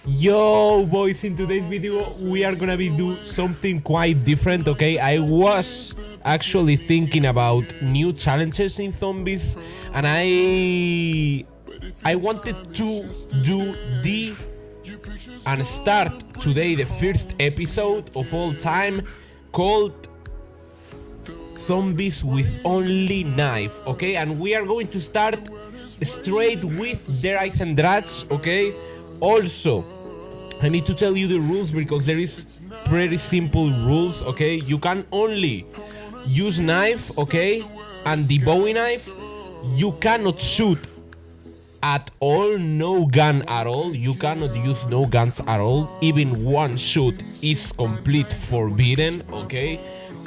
Yo boys, in today's video we are gonna be do something quite different, okay? I was actually thinking about new challenges in zombies, and I wanted to do the and start today the first episode of all time called Zombies with Only Knife, okay? And we are going to start straight with their Eisendrache, okay? Also, I need to tell you the rules because there is pretty simple rules, okay? You can only use knife, okay? And the Bowie knife, you cannot shoot at all, no gun at all. You cannot use no guns at all. Even one shot is complete forbidden, okay?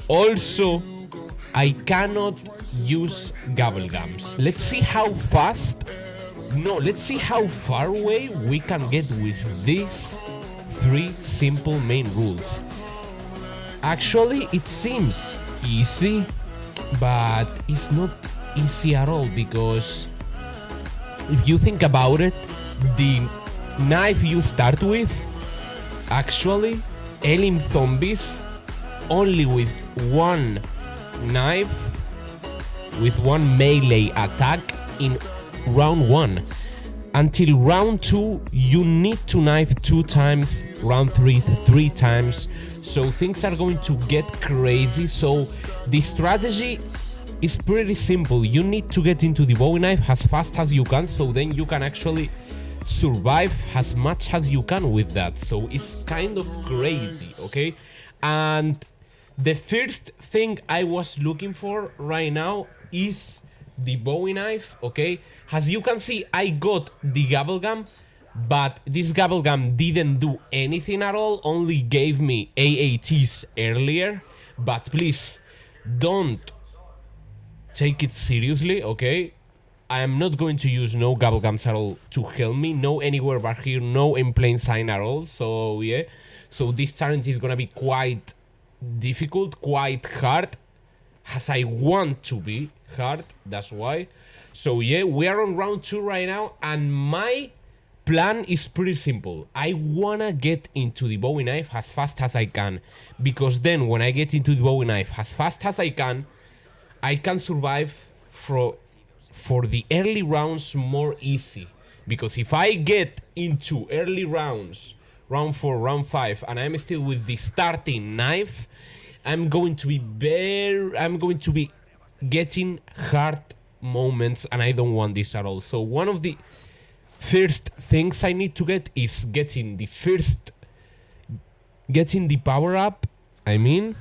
Also, I cannot use gobblegums. Let's see how fast, no, let's see how far away we can get with these three simple main rules. Actually, it seems easy, but it's not easy at all, because if you think about it, the knife you start with actually elim zombies only with one knife, with one melee attack in round 1. Until round 2 you need to knife 2 times, round 3 3 times, so things are going to get crazy. So the strategy is pretty simple. You need to get into the Bowie knife as fast as you can, so then you can actually survive as much as you can with that. So it's kind of crazy, okay? And the first thing I was looking for right now is the Bowie knife, okay? As you can see, I got the gobblegum, but this gobblegum didn't do anything at all, only gave me AATs earlier. But please, don't take it seriously, okay? I am not going to use no gobblegums at all to help me, no anywhere but here, no in plain sight at all. So yeah, so this challenge is gonna be quite difficult, quite hard, as I want to be hard, that's why. So yeah, we are on round 2 right now, and my plan is pretty simple. I wanna get into the Bowie knife as fast as I can, because then when I get into the Bowie knife as fast as I can survive for the early rounds more easy. Because if I get into early rounds, round 4, round 5, and I'm still with the starting knife, I'm going to be getting hard moments, and I don't want this at all. So one of the first things I need to get is getting the power up. I mean,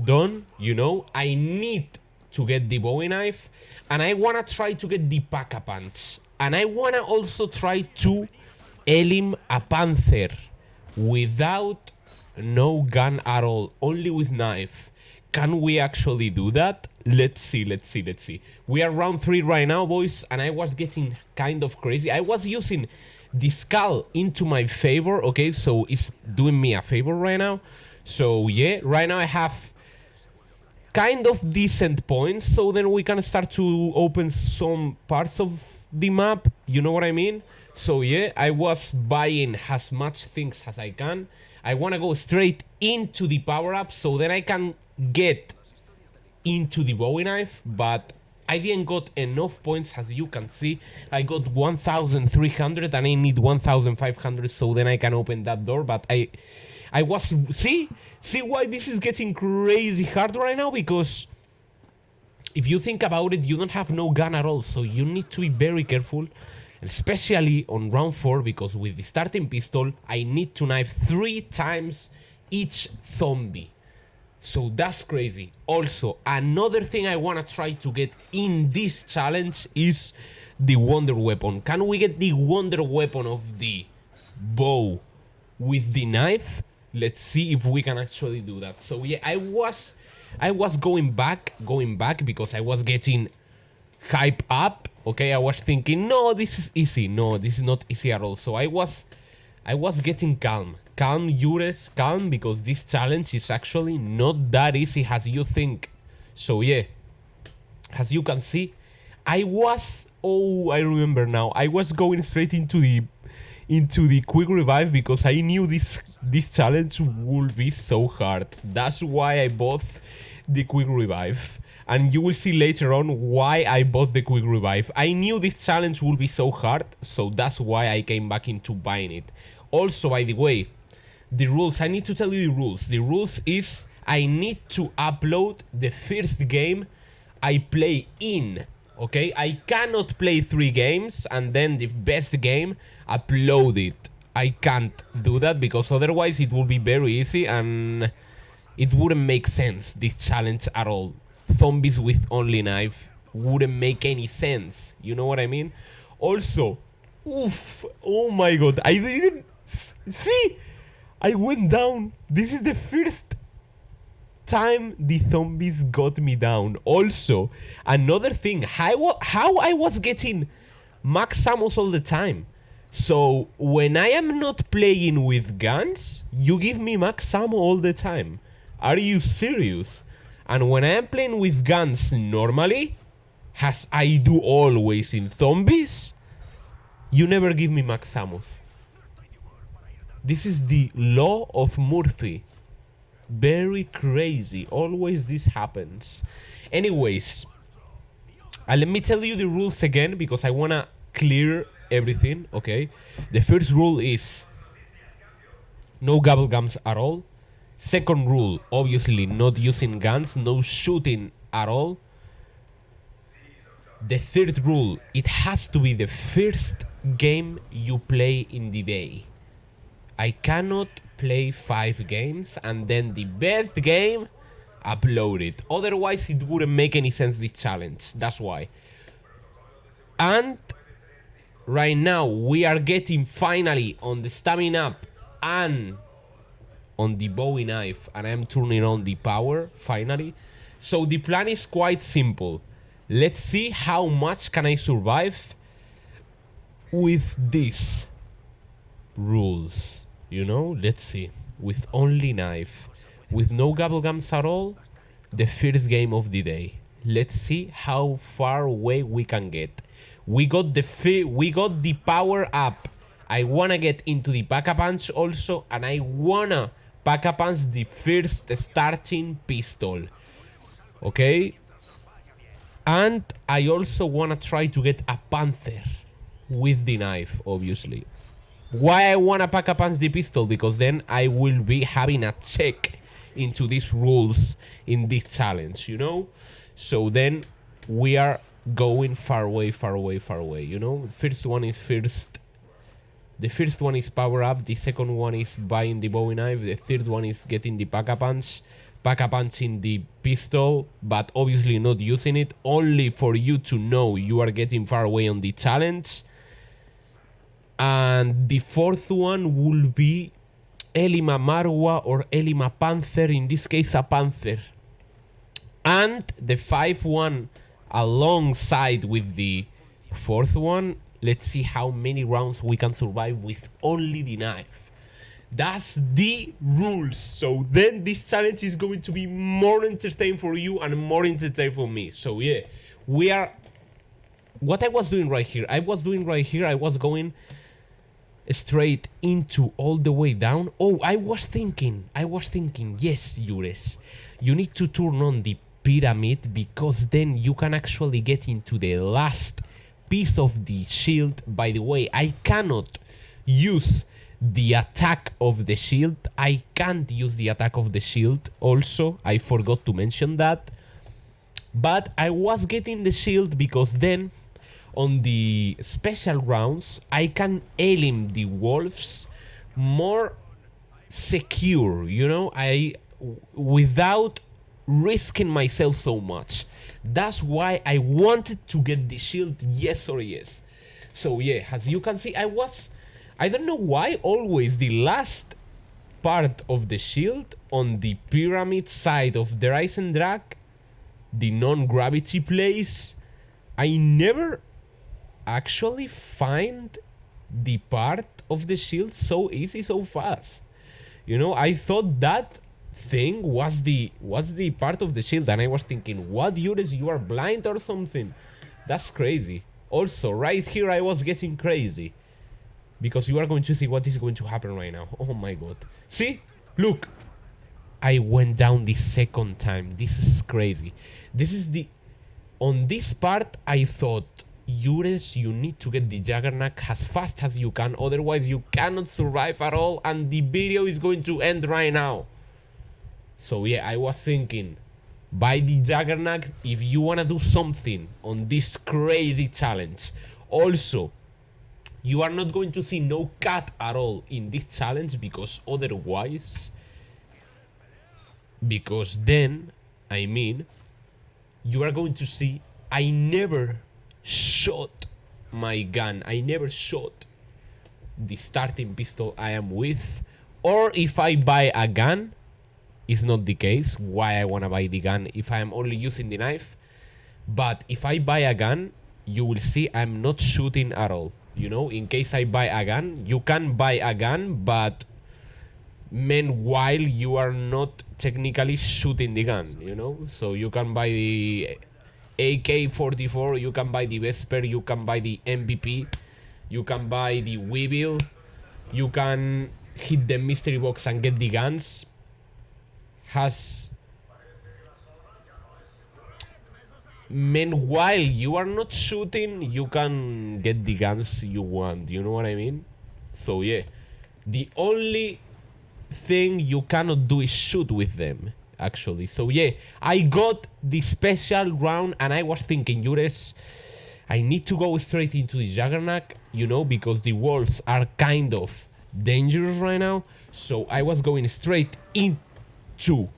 done, you know. I need to get the Bowie knife, and I wanna try to get the pack-a-punch, and I wanna also try to elim a panther without no gun at all, only with knife. Can we actually do that? Let's see. We are round 3 right now, boys, and I was getting kind of crazy. I was using the skull into my favor, okay? So it's doing me a favor right now. So yeah, right now I have kind of decent points, so then we can start to open some parts of the map, you know what I mean? So yeah, I was buying as much things as I can. I want to go straight into the power-up, so then I can get into the Bowie knife, but I didn't got enough points. As you can see, I got 1,300 and I need 1,500, so then I can open that door. But I was, see why this is getting crazy hard right now? Because if you think about it, you don't have no gun at all, so you need to be very careful, especially on round 4, because with the starting pistol I need to knife 3 times each zombie. So that's crazy. Also, another thing I wanna try to get in this challenge is the wonder weapon. Can we get the wonder weapon of the bow with the knife? Let's see if we can actually do that. So yeah, I was going back because I was getting hype up, okay? I was thinking, no, this is easy. No, this is not easy at all. So I was getting calm, Jures, calm, because this challenge is actually not that easy as you think. So yeah, as you can see, I remember now, I was going straight into into the quick revive because I knew this challenge would be so hard. That's why I bought the quick revive. And you will see later on why I bought the quick revive. I knew this challenge would be so hard, so that's why I came back into buying it. Also, by the way, the rules, I need to tell you the rules. The rules is I need to upload the first game I play in. Okay, I cannot play 3 games and then the best game upload it. I can't do that because otherwise it will be very easy and it wouldn't make sense, this challenge at all. Zombies with only knife wouldn't make any sense, you know what I mean? Also, oof, oh my god, I didn't see, I went down. This is the first time the zombies got me down. Also, another thing, how I was getting max ammos all the time. So when I am not playing with guns, you give me max ammo all the time. Are you serious? And when I am playing with guns normally, as I do always in zombies, you never give me max ammos. This is the law of Murphy. Very crazy. Always this happens. Anyways, let me tell you the rules again because I wanna clear everything, okay? The first rule is no gobblegums at all. Second rule, obviously not using guns, no shooting at all. The third rule, it has to be the first game you play in the day. I cannot play 5 games and then the best game, upload it. Otherwise it wouldn't make any sense, this challenge. That's why. And right now we are getting finally on the stamina up and on the Bowie knife, and I'm turning on the power finally. So the plan is quite simple. Let's see how much can I survive with these rules, you know? Let's see. With only knife, with no gobblegums at all, the first game of the day. Let's see how far away we can get. We got the power up. I wanna get into the pack-a-punch also, and I wanna pack-a-punch the first starting pistol. Okay? And I also wanna try to get a panther with the knife, obviously. Why I wanna pack-a-punch the pistol? Because then I will be having a check into these rules in this challenge, you know? So then we are going far away, you know? First one is first. The first one is power up, the second one is buying the Bowie knife, the third one is getting the pack-a-punching the pistol, but obviously not using it, only for you to know you are getting far away on the challenge. And the fourth one will be Elima Marwa or Elima Panther, in this case a Panther. And the fifth one alongside with the fourth one. Let's see how many rounds we can survive with only the knife. That's the rules. So then this challenge is going to be more entertaining for you and more entertaining for me. So yeah, we are... What I was doing right here, I was going straight into all the way down. Oh, I was thinking, yes, Jures, you need to turn on the pyramid because then you can actually get into the last piece of the shield. By the way, I cannot use the attack of the shield. I can't use the attack of the shield also. I forgot to mention that. But I was getting the shield because then on the special rounds I can aim the wolves more secure, you know, without risking myself so much. That's why I wanted to get the shield, yes or yes. So yeah, as you can see, I don't know why always the last part of the shield on the pyramid side of the Eisendrache, the non-gravity place, I never actually find the part of the shield so easy, so fast. You know, I thought that thing was the part of the shield, and I was thinking, what, Jures, you are blind or something? That's crazy. Also, right here I was getting crazy. because you are going to see what is going to happen right now. Oh my god. See? Look. I went down the second time. This is crazy. This is the... On this part, I thought, Jures, you need to get the Juggernaut as fast as you can, otherwise you cannot survive at all, and the video is going to end right now. So yeah, I was thinking, buy the Juggernaut if you wanna do something on this crazy challenge. Also, you are not going to see no cut at all in this challenge, because otherwise... Because then, I mean, you are going to see I never shot my gun. I never shot the starting pistol I am with. Or if I buy a gun, it's not the case. Why I wanna buy the gun if I am only using the knife? But if I buy a gun, you will see I'm not shooting at all. You know, in case I buy a gun, you can buy a gun, but meanwhile you are not technically shooting the gun, you know. So you can buy the AK-44, you can buy the Vesper, you can buy the MVP, you can buy the Weevil, you can hit the mystery box and get the guns. Meanwhile you are not shooting, you can get the guns you want, you know what I mean? So yeah, the only thing you cannot do is shoot with them, actually. So yeah, I got the special round and I was thinking, Jures, I need to go straight into the Juggernaut, you know, because the wolves are kind of dangerous right now. So I was going straight into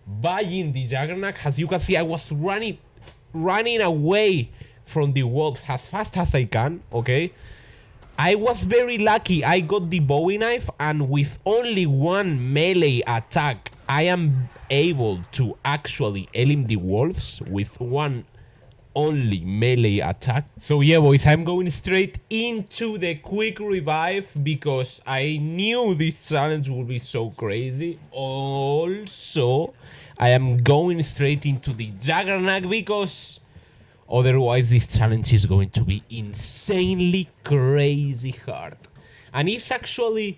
buying the Juggernaut. As you can see, I was running away from the wolf as fast as I can, okay? I was very lucky. I got the Bowie knife, and with only one melee attack, I am able to actually elim the wolves with one only melee attack. So yeah, boys, I'm going straight into the quick revive because I knew this challenge would be so crazy. Also, I am going straight into the Juggernaut because otherwise this challenge is going to be insanely crazy hard. And it's actually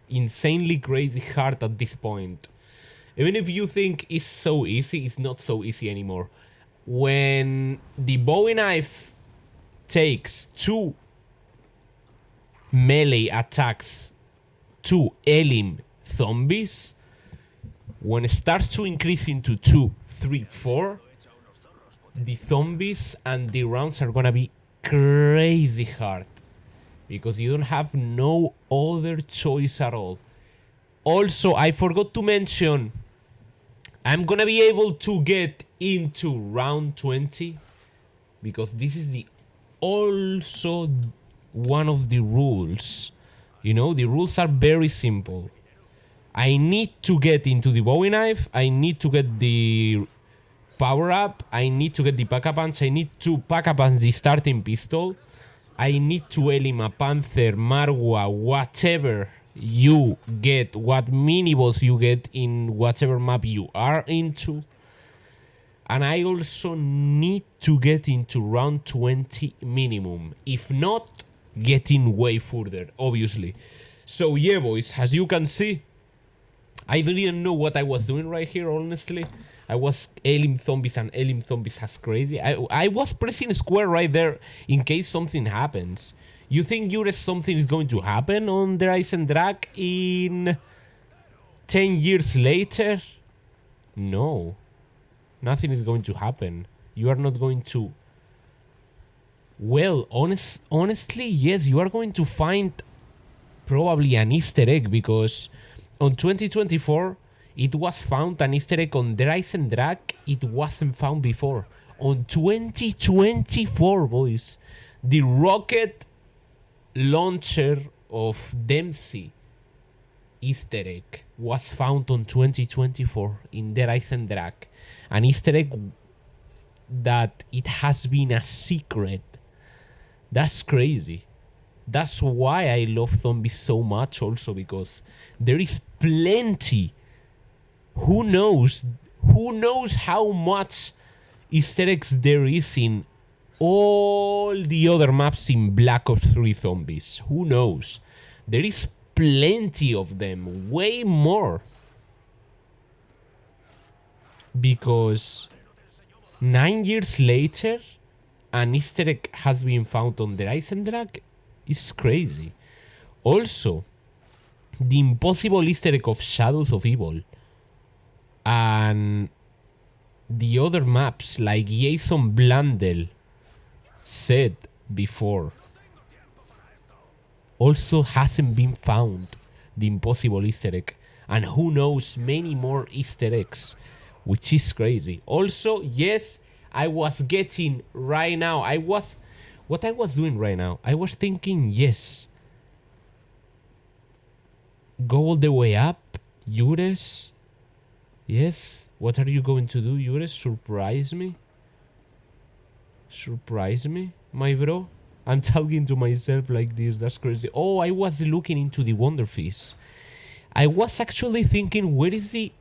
insanely crazy hard at this point. Even if you think it's so easy, it's not so easy anymore. When the Bowie knife takes 2 melee attacks to elim zombies, when it starts to increase into 2, 3, 4, the zombies and the rounds are gonna be crazy hard because you don't have no other choice at all. Also, I forgot to mention, I'm gonna be able to get into round 20 because this is the also one of the rules. You know, the rules are very simple. I need to get into the Bowie knife, I need to get the power up, I need to get the pack-a-punch, I need to pack-a-punch the starting pistol, I need to elim a Panther, Marwa, whatever you get, what mini-boss you get in whatever map you are into. And I also need to get into round 20 minimum, if not, getting way further, obviously. So yeah, boys, as you can see, I didn't know what I was doing right here, honestly. I was elim zombies and elim zombies as crazy. I was pressing square right there in case something happens. You think something is going to happen on the Eisendrache in 10 years later? No. Nothing is going to happen. You are not going to... Well, honestly, yes, you are going to find probably an Easter egg because on 2024... it was found an Easter egg on the Eisendrache. It wasn't found before. On 2024, boys, the rocket launcher of Dempsey Easter egg was found on 2024 in the Eisendrache. An Easter egg that it has been a secret. That's crazy. That's why I love zombies so much also, because there is plenty. Who knows how much Easter eggs there is in all the other maps in Black Ops 3 Zombies. Who knows? There is plenty of them, way more. Because 9 years later, an Easter egg has been found on the Eisendrache. It's crazy. Also, the impossible Easter egg of Shadows of Evil and the other maps like Jason Blandel said before also hasn't been found, the impossible Easter egg, and who knows, many more Easter eggs, which is crazy. Also, yes, I was getting right now, what I was doing right now, I was thinking, yes, go all the way up, Jures. Yes, what are you going to do, Jures? Surprise me? Surprise me, my bro? I'm talking to myself like this, that's crazy. Oh, I was looking into the Wonder Feast. I was actually thinking, where is the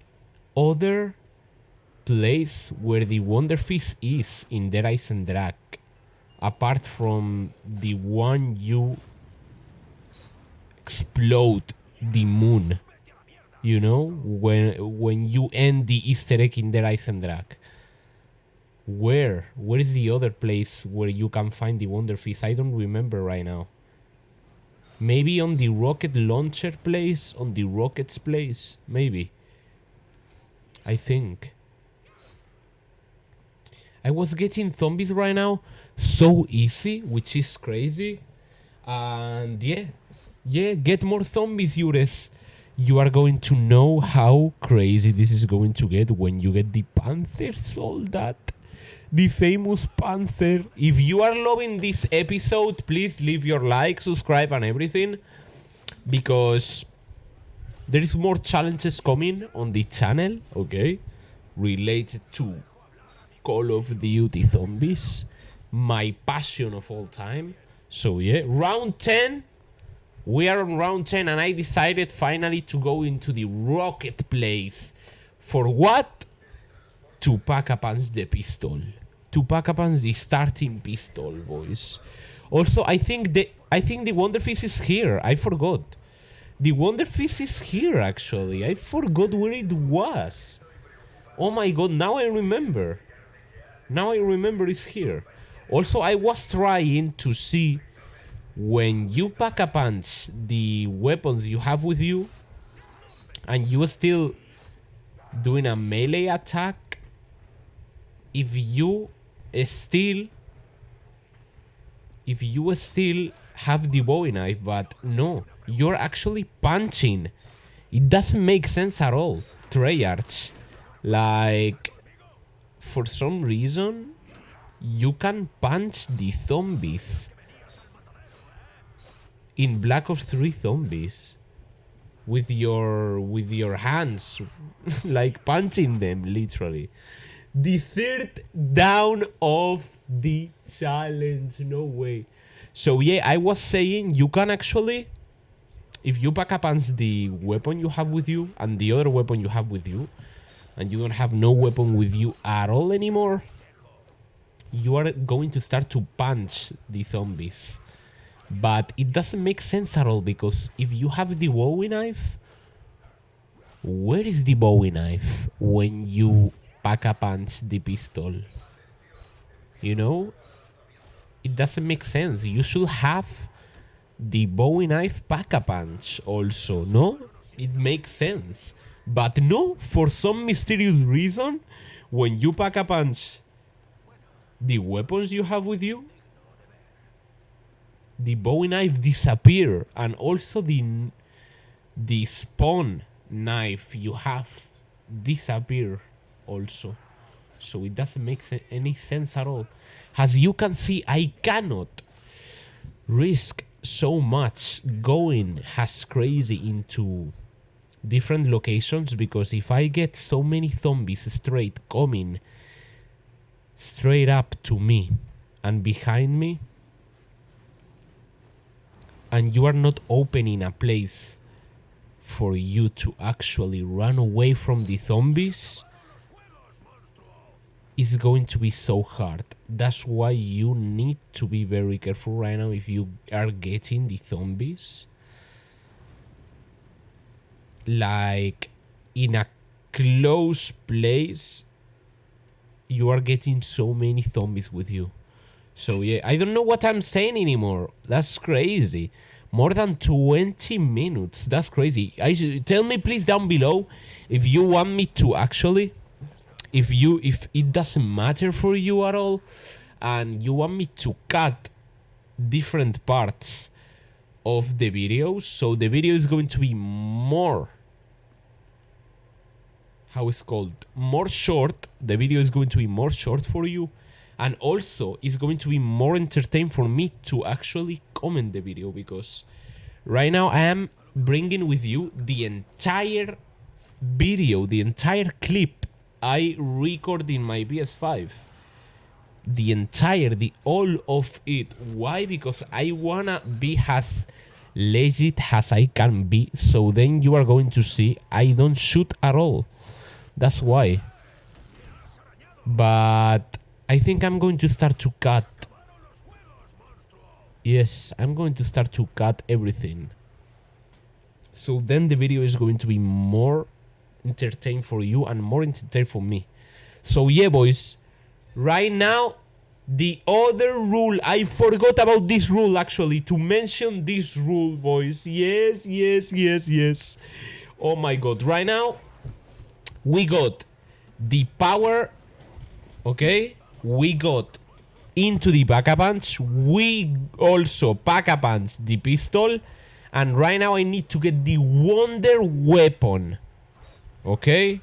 other place where the Wonder Feast is in Der Eisendrache? Apart from the one you explode the moon, you know, when you end the Easter egg in Der Eisendrache. Where is the other place where you can find the Wonder Feast? I don't remember right now. Maybe on the rocket launcher place, on the rockets place, maybe. I think. I was getting zombies right now so easy, which is crazy. And yeah, get more zombies, Jures. You are going to know how crazy this is going to get when you get the Panther Soldat. The famous Panther. If you are loving this episode, please leave your like, subscribe and everything, because there is more challenges coming on the channel, okay, related to Call of Duty Zombies, my passion of all time. So yeah, round 10. We are on round 10 and I decided finally to go into the rocket place. For what? To pack up the pistol. To pack up the starting pistol, boys. Also, I think the Wonder Feast is here. I forgot. The Wonder Feast is here, actually. I forgot where it was. Oh my god, now I remember. Now I remember it's here. Also, I was trying to see when you pack a punch the weapons you have with you and you are still doing a melee attack, if you still have the Bowie knife, but no, you're actually punching. It doesn't make sense at all, Treyarch. Like, for some reason you can punch the zombies in Black Ops 3 Zombies with your hands, like punching them, literally. The third down of the challenge, no way. So yeah, I was saying you can actually, if you pack a punch the weapon you have with you and the other weapon you have with you, and you don't have no weapon with you at all anymore, you are going to start to punch the zombies. But it doesn't make sense at all, because if you have the Bowie knife, where is the Bowie knife when you pack a punch the pistol? You know? It doesn't make sense. You should have the Bowie knife pack a punch also, no? It makes sense. But no, for some mysterious reason, when you pack a punch the weapons you have with you, the Bowie knife disappear, and also the spawn knife you have disappear also. So it doesn't make any sense at all. As you can see, I cannot risk so much going as crazy into different locations, because if I get so many zombies straight coming straight up to me and behind me, and you are not opening a place for you to actually run away from the zombies, is going to be so hard. That's why you need to be very careful right now if you are getting the zombies. Like, in a close place, you are getting so many zombies with you. So yeah, I don't know what I'm saying anymore. That's crazy. More than 20 minutes. That's crazy. Tell me please down below if you want me to actually, if it doesn't matter for you at all, and you want me to cut different parts of the videos, so the video is going to be more, how it's called, more short. The video is going to be more short for you, and also it's going to be more entertaining for me to actually comment the video, because right now I am bringing with you the entire video, the entire clip I record in my PS5. The all of it. Why? Because I wanna be as legit as I can be, so then you are going to see I don't shoot at all. That's why. But I think I'm going to start to cut. Yes, I'm going to start to cut everything. So then the video is going to be more entertaining for you and more entertaining for me. So yeah, boys. Right now, the other rule, I forgot about this rule actually, to mention this rule, boys. Yes. Oh my god. Right now, we got the power, okay? We got into the pack-a-punch. We also pack-a-punch the pistol. And right now I need to get the wonder weapon, okay?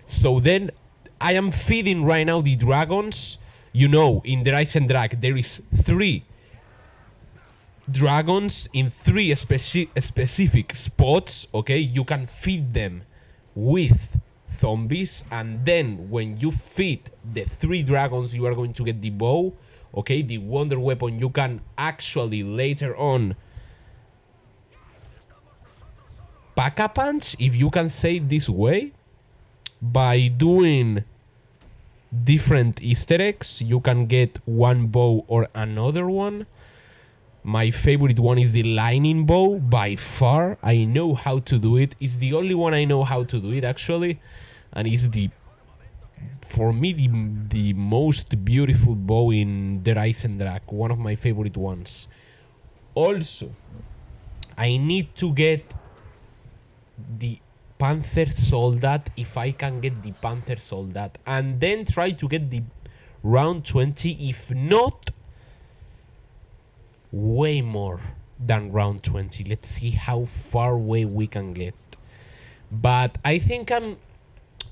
So then I am feeding right now the dragons. You know, in the Eisendrache there is 3 dragons in 3 specific spots, okay? You can feed them with zombies, and then when you feed the 3 dragons you are going to get the bow, okay? The wonder weapon you can actually later on pack-a-punch, if you can say it this way, by doing different Easter eggs. You can get one bow or another one. My favorite one is the lightning bow by far. I know how to do it. It's the only one I know how to do it actually, and it's for me the most beautiful bow in the Eisendrache, one of my favorite ones. Also, I need to get the Panther Soldat, if I can get the Panther Soldat, and then try to get the round 20, if not way more than round 20. Let's see how far away we can get. But I think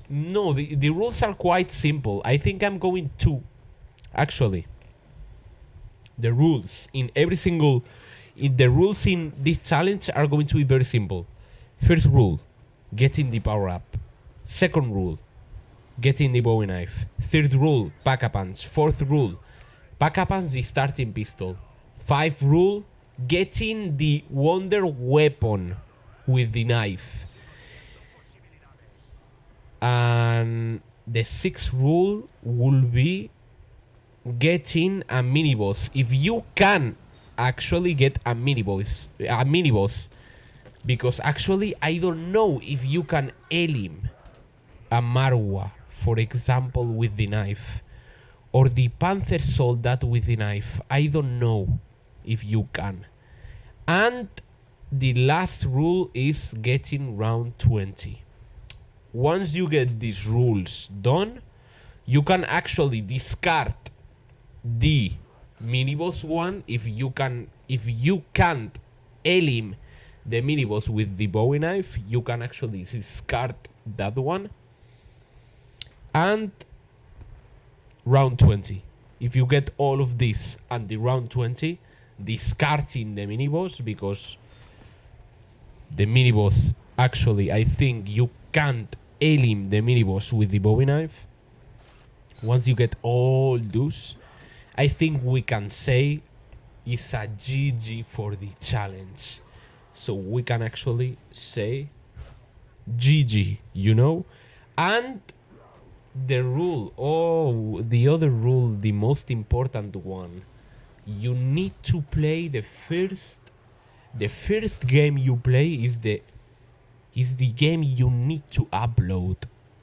the rules are quite simple. I think I'm going to, actually, the rules in this challenge are going to be very simple. First rule, getting the power up. Second rule, getting the Bowie knife. Third rule, pack-a-punch. Fourth rule, pack-a-punch the starting pistol. 5th rule, getting the wonder weapon with the knife. And the 6th rule will be getting a mini boss. If you can actually get a mini boss, because actually I don't know if you can elim a Marwa, for example, with the knife, or the Panther Soldat with the knife. I don't know if you can. And the last rule is getting round 20. Once you get these rules done, you can actually discard the mini boss one. If you can't elim the mini boss with the Bowie knife, you can actually discard that one. And round 20, if you get all of this and the round 20, discarding the mini boss, because the mini boss, actually I think you can't elim the mini boss with the Bowie knife. Once you get all those, I think we can say it's a GG for the challenge. So we can actually say GG, you know? And The rule. Oh, the other rule, the most important one. You need to play the first game you play is the game you need to upload.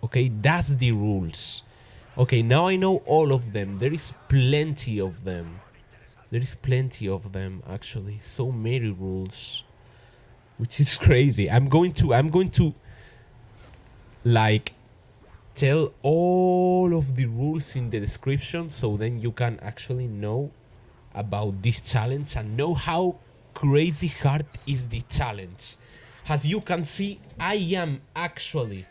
Okay, that's the rules. Okay, now I know all of them. There is plenty of them. There is plenty of them actually. So many rules, which is crazy. I'm going to like tell all of the rules in the description, so then you can actually know about this challenge and know how crazy hard is the challenge. As you can see, I am actually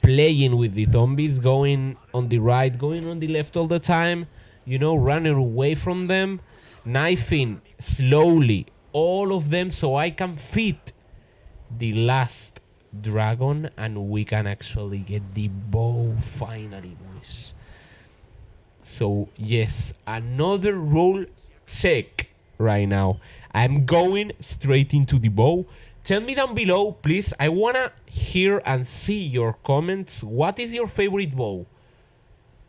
playing with the zombies, going on the right, going on the left all the time, you know, running away from them, knifing slowly all of them so I can fit the last dragon and we can actually get the bow finally, boys. So yes, another rule check right now. I'm going straight into the bow. Tell me down below, please. I wanna hear and see your comments. What is your favorite bow?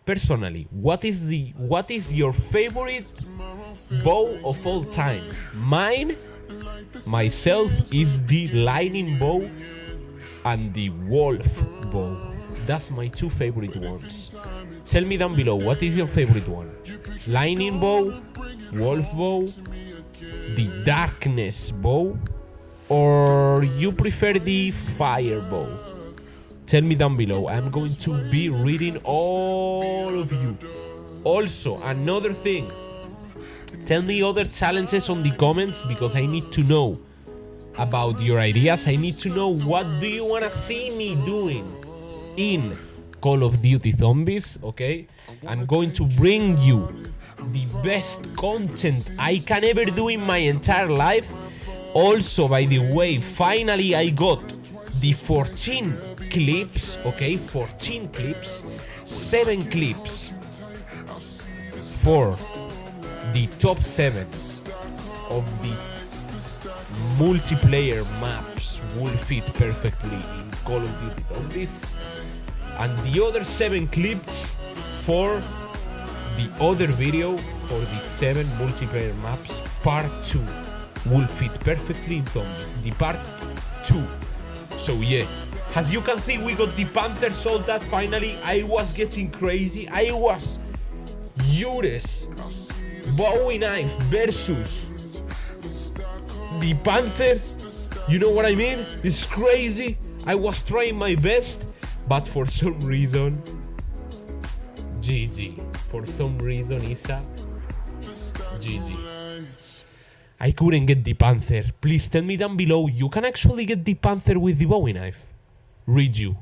Personally, what is your favorite bow of all time? Mine, myself, is the lightning bow and the wolf bow. That's my two favorite ones. Tell me down below, what is your favorite one? Lightning bow, wolf bow, the darkness bow, or you prefer the fire bow? Tell me down below. I'm going to be reading all of you. Also, another thing, tell me other challenges on the comments, because I need to know about your ideas. I need to know what do you want to see me doing in Call of Duty Zombies, okay? I'm going to bring you the best content I can ever do in my entire life. Also, by the way, finally I got the 14 clips, okay? 14 clips, 7 clips for the top 7 of the multiplayer maps will fit perfectly in Call of Duty Zombies, and the other 7 clips for the other video for the 7 multiplayer maps part 2 will fit perfectly in Zombies, the part 2. So yeah, as you can see, we got the Panther Soldat finally. I was getting crazy. I was Jure's Bowie knife versus the Panther. You know what I mean? It's crazy. I was trying my best, but for some reason, GG. For some reason, Isa, GG. I couldn't get the Panther. Please tell me down below, you can actually get the Panther with the Bowie knife. Read you.